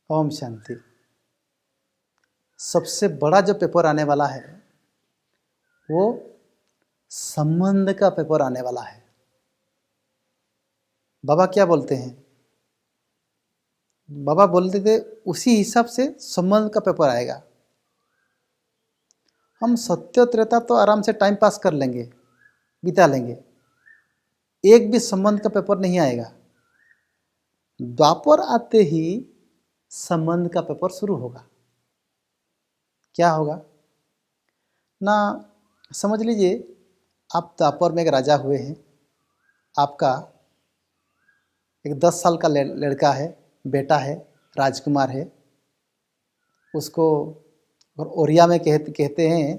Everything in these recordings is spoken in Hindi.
ओम शांति। सबसे बड़ा जो पेपर आने वाला है वो संबंध का पेपर आने वाला है। बाबा क्या बोलते हैं? बाबा बोलते थे उसी हिसाब से संबंध का पेपर आएगा। हम सत्य त्रेता तो आराम से टाइम पास कर लेंगे, बिता लेंगे, एक भी संबंध का पेपर नहीं आएगा। द्वापर आते ही संबंध का पेपर शुरू होगा। क्या होगा ना, समझ लीजिए आप द्वापर में एक राजा हुए हैं। आपका एक 10 साल का लड़का है, बेटा है, राजकुमार है। उसको और ओरिया में कहते हैं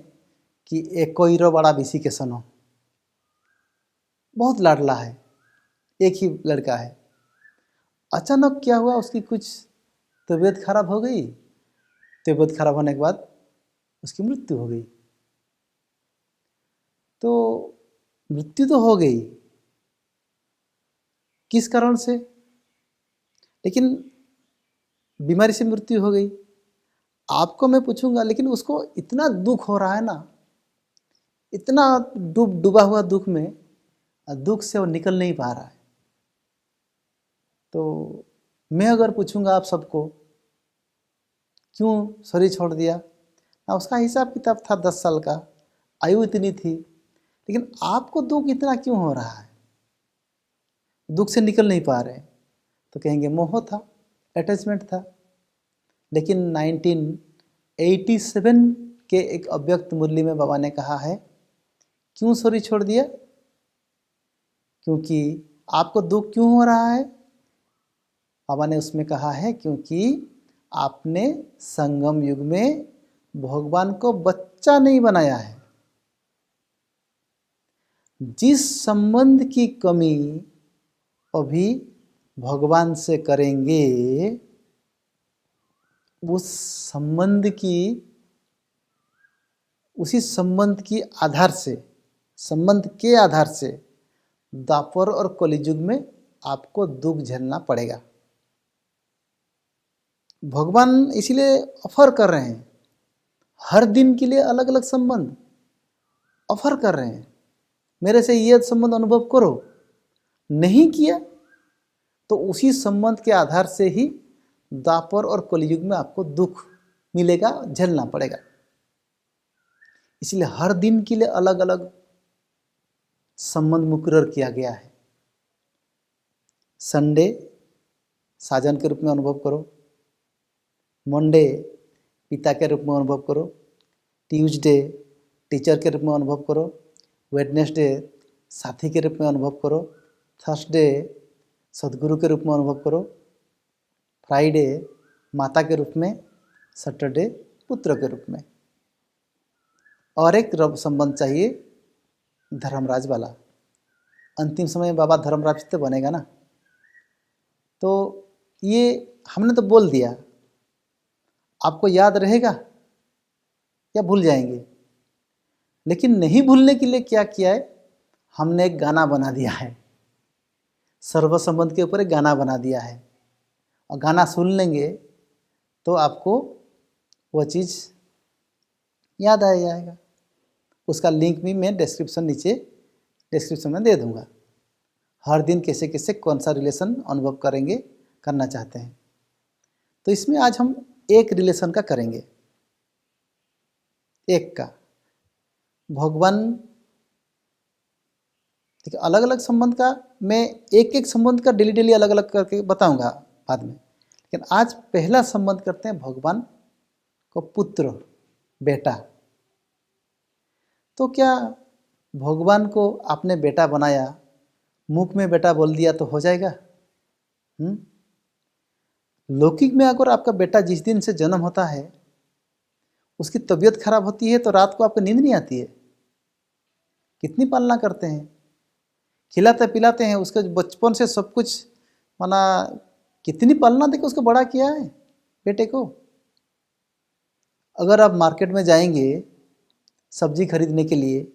कि एक कोईरो बड़ा बिसी के सनो। बहुत लाडला है, एक ही लड़का है। अचानक क्या हुआ, उसकी कुछ तबीयत खराब हो गई। तबीयत खराब होने के बाद उसकी मृत्यु हो गई। तो मृत्यु तो हो गई, किस कारण से? लेकिन बीमारी से मृत्यु हो गई। आपको मैं पूछूंगा, लेकिन उसको इतना दुख हो रहा है ना, इतना डूबा हुआ दुख में, दुख से वो निकल नहीं पा रहा है। तो मैं अगर पूछूंगा आप सबको क्यों शरीर छोड़ दिया ना, उसका हिसाब किताब था 10 साल का, आयु इतनी थी, लेकिन आपको दुख इतना क्यों हो रहा है, दुख से निकल नहीं पा रहे? तो कहेंगे मोह था, अटैचमेंट था। लेकिन 1987 के एक अव्यक्त मुरली में बाबा ने कहा है क्यों शरीर छोड़ दिया, क्योंकि आपको दुख क्यों हो रहा है? बाबा ने उसमें कहा है क्योंकि आपने संगम युग में भगवान को बच्चा नहीं बनाया है। जिस संबंध की कमी अभी भगवान से करेंगे, उस संबंध की, उसी संबंध की आधार से, संबंध के आधार से द्वापर और कलियुग में आपको दुख झेलना पड़ेगा। भगवान इसीलिए ऑफर कर रहे हैं, हर दिन के लिए अलग अलग संबंध ऑफर कर रहे हैं। मेरे से ये संबंध अनुभव करो, नहीं किया तो उसी संबंध के आधार से ही द्वापर और कलियुग में आपको दुख मिलेगा, झेलना पड़ेगा। इसलिए हर दिन के लिए अलग अलग संबंध मुकर्रर किया गया है। संडे साजन के रूप में अनुभव करो, मंडे पिता के रूप में अनुभव करो, ट्यूसडे टीचर के रूप में अनुभव करो, वेडनेसडे साथी के रूप में अनुभव करो, थर्सडे सदगुरु के रूप में अनुभव करो, फ्राइडे माता के रूप में, सैटरडे पुत्र के रूप में। और एक संबंध चाहिए धर्मराज वाला। अंतिम समय में बाबा धर्मराज तो बनेगा ना। तो ये हमने तो बोल दिया, आपको याद रहेगा या भूल जाएंगे? लेकिन नहीं भूलने के लिए क्या किया है, हमने एक गाना बना दिया है, सर्व संबंध के ऊपर एक गाना बना दिया है। और गाना सुन लेंगे तो आपको वह चीज़ याद आ जाएगा। उसका लिंक भी मैं डिस्क्रिप्शन में दे दूंगा। हर दिन कैसे कैसे कौन सा रिलेशन अनुभव करेंगे, करना चाहते हैं। तो इसमें आज हम एक रिलेशन का करेंगे, एक का भगवान। ठीक है, अलग अलग संबंध का मैं एक एक संबंध का डेली अलग अलग करके बताऊंगा बाद में। लेकिन आज पहला संबंध करते हैं भगवान को पुत्र, बेटा। तो क्या भगवान को आपने बेटा बनाया, मुख में बेटा बोल दिया तो हो जाएगा? लौकिक में अगर आपका बेटा जिस दिन से जन्म होता है उसकी तबीयत खराब होती है तो रात को आपको नींद नहीं आती है। कितनी पालना करते हैं, खिलाते पिलाते हैं, उसके बचपन से सब कुछ, माना कितनी पालना देकर उसको बड़ा किया है बेटे को। अगर आप मार्केट में जाएंगे सब्जी खरीदने के लिए,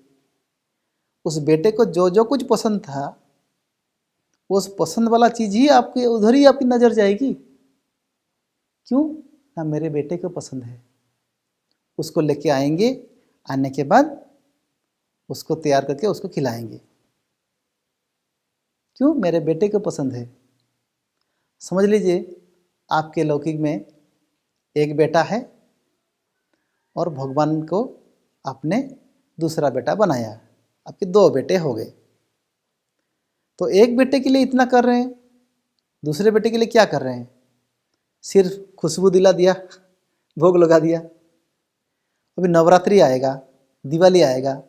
उस बेटे को जो जो कुछ पसंद था, उस पसंद वाला चीज़ ही आपके उधर ही आपकी नज़र जाएगी। क्यों ना मेरे बेटे को पसंद है। उसको लेके आएंगे, आने के बाद उसको तैयार करके उसको खिलाएंगे। क्यों? मेरे बेटे को पसंद है। समझ लीजिए आपके लौकिक में एक बेटा है और भगवान को आपने दूसरा बेटा बनाया, आपके 2 बेटे हो गए। तो एक बेटे के लिए इतना कर रहे हैं, दूसरे बेटे के लिए क्या कर रहे हैं? सिर्फ खुशबू दिला दिया, भोग लगा दिया। अभी नवरात्रि आएगा, दिवाली आएगा,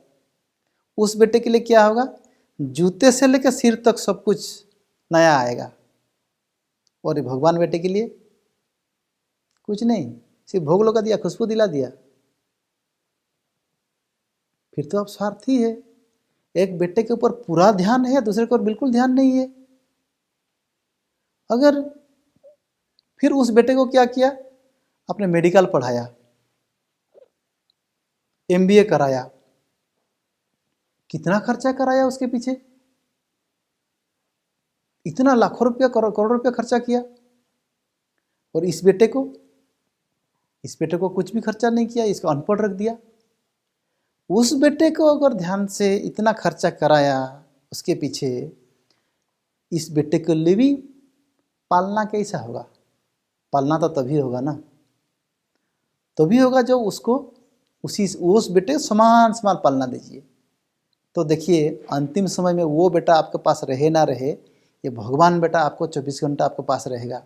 उस बेटे के लिए क्या होगा? जूते से लेकर सिर तक सब कुछ नया आएगा। और ये भगवान बेटे के लिए कुछ नहीं, सिर्फ भोग लगा दिया, खुशबू दिला दिया। फिर तो आप स्वार्थी है। एक बेटे के ऊपर पूरा ध्यान है, दूसरे के ऊपर बिल्कुल ध्यान नहीं है। अगर फिर उस बेटे को क्या किया? आपने मेडिकल पढ़ाया, MBA कराया, कितना खर्चा कराया उसके पीछे, इतना लाखों रुपया करोड़ों रुपया खर्चा किया। और इस बेटे को कुछ भी खर्चा नहीं किया, इसको अनपढ़ रख दिया। उस बेटे को अगर ध्यान से इतना खर्चा कराया उसके पीछे, इस बेटे के लिए भी पालना कैसा होगा? पालना तो तभी होगा ना, तभी होगा जो उसको उस बेटे समान समान पालना दीजिए। तो देखिए अंतिम समय में वो बेटा आपके पास रहे ना रहे, ये भगवान बेटा आपको 24 घंटा आपके पास रहेगा।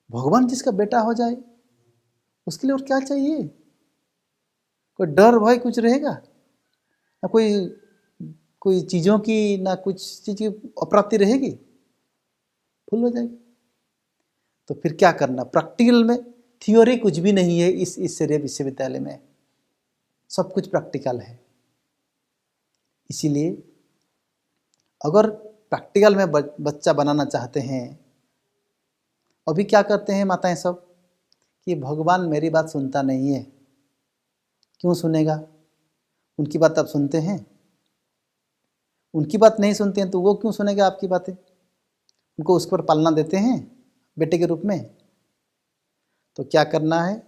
भगवान जिसका बेटा हो जाए उसके लिए और क्या चाहिए? कोई डर भय कुछ रहेगा ना, कोई चीज़ों की, ना कुछ चीज़ की अप्राप्ति रहेगी, फुल हो जाएगी। तो फिर क्या करना? प्रैक्टिकल में थ्योरी कुछ भी नहीं है इस सूर्य विश्वविद्यालय में, सब कुछ प्रैक्टिकल है। इसीलिए अगर प्रैक्टिकल में बच्चा बनाना चाहते हैं, अभी क्या करते हैं माताएं सब कि भगवान मेरी बात सुनता नहीं है। क्यों सुनेगा? उनकी बात आप सुनते हैं? उनकी बात नहीं सुनते हैं तो वो क्यों सुनेगा आपकी बातें? उनको उस पर पालना देते हैं बेटे के रूप में। तो क्या करना है?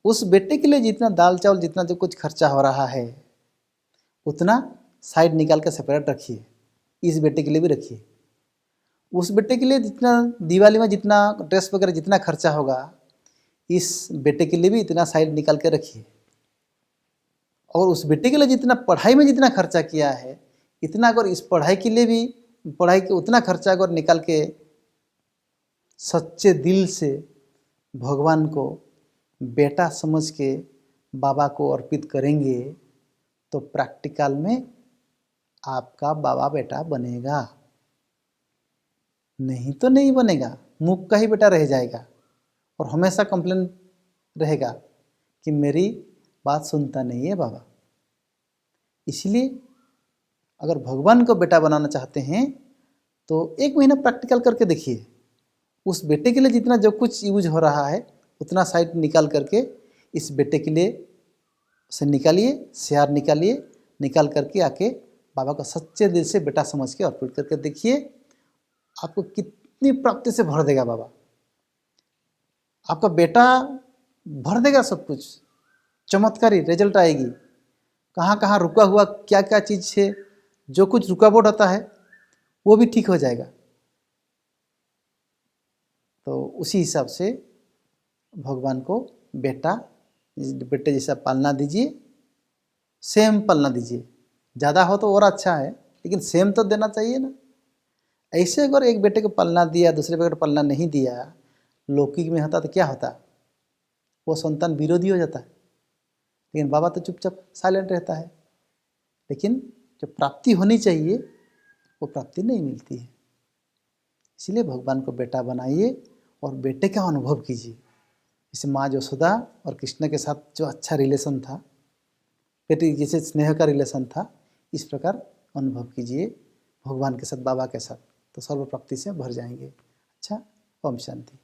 उस बेटे के लिए जितना दाल चावल, जितना जो कुछ खर्चा हो रहा है, उतना साइड निकाल कर सेपरेट रखिए। इस बेटे के लिए भी रखिए। उस बेटे के लिए जितना दिवाली में जितना ड्रेस वगैरह जितना खर्चा होगा, इस बेटे के लिए भी इतना साइड निकाल के रखिए। और उस बेटे के लिए जितना पढ़ाई में जितना खर्चा किया है, इतना अगर इस पढ़ाई के लिए भी, पढ़ाई के उतना खर्चा अगर निकाल के सच्चे दिल से भगवान को बेटा समझ के बाबा को अर्पित करेंगे, तो प्रैक्टिकल में आपका बाबा बेटा बनेगा। नहीं तो नहीं बनेगा, मुख का ही बेटा रह जाएगा और हमेशा कंप्लेन रहेगा कि मेरी बात सुनता नहीं है बाबा। इसलिए अगर भगवान को बेटा बनाना चाहते हैं तो 1 महीना प्रैक्टिकल करके देखिए। उस बेटे के लिए जितना जो कुछ यूज हो रहा है उतना साइड निकाल करके इस बेटे के लिए से निकालिए, शेयर निकालिए, निकाल करके आके बाबा को सच्चे दिल से बेटा समझ के अर्पित करके देखिए, आपको कितनी प्राप्ति से भर देगा बाबा। आपका बेटा भर देगा सब कुछ, चमत्कारी रिजल्ट आएगी। कहाँ कहाँ रुका हुआ क्या क्या चीज़ है, जो कुछ रुकावट होता है वो भी ठीक हो जाएगा। तो उसी हिसाब से भगवान को बेटे जैसा पालना दीजिए, सेम पालना दीजिए। ज़्यादा हो तो और अच्छा है, लेकिन सेम तो देना चाहिए ना। ऐसे अगर एक बेटे को पालना दिया, दूसरे बेटे को पालना नहीं दिया, लौकिक में होता तो क्या होता? वो संतान विरोधी हो जाता है। लेकिन बाबा तो चुपचाप साइलेंट रहता है। लेकिन जो प्राप्ति होनी चाहिए वो प्राप्ति नहीं मिलती है। इसलिए भगवान को बेटा बनाइए और बेटे का अनुभव कीजिए। जैसे माँ यशोदा और कृष्ण के साथ जो अच्छा रिलेशन था, बेटी जैसे स्नेह का रिलेशन था, इस प्रकार अनुभव कीजिए भगवान के साथ, बाबा के साथ, तो सर्व प्राप्ति से भर जाएंगे। अच्छा, ओम शांति।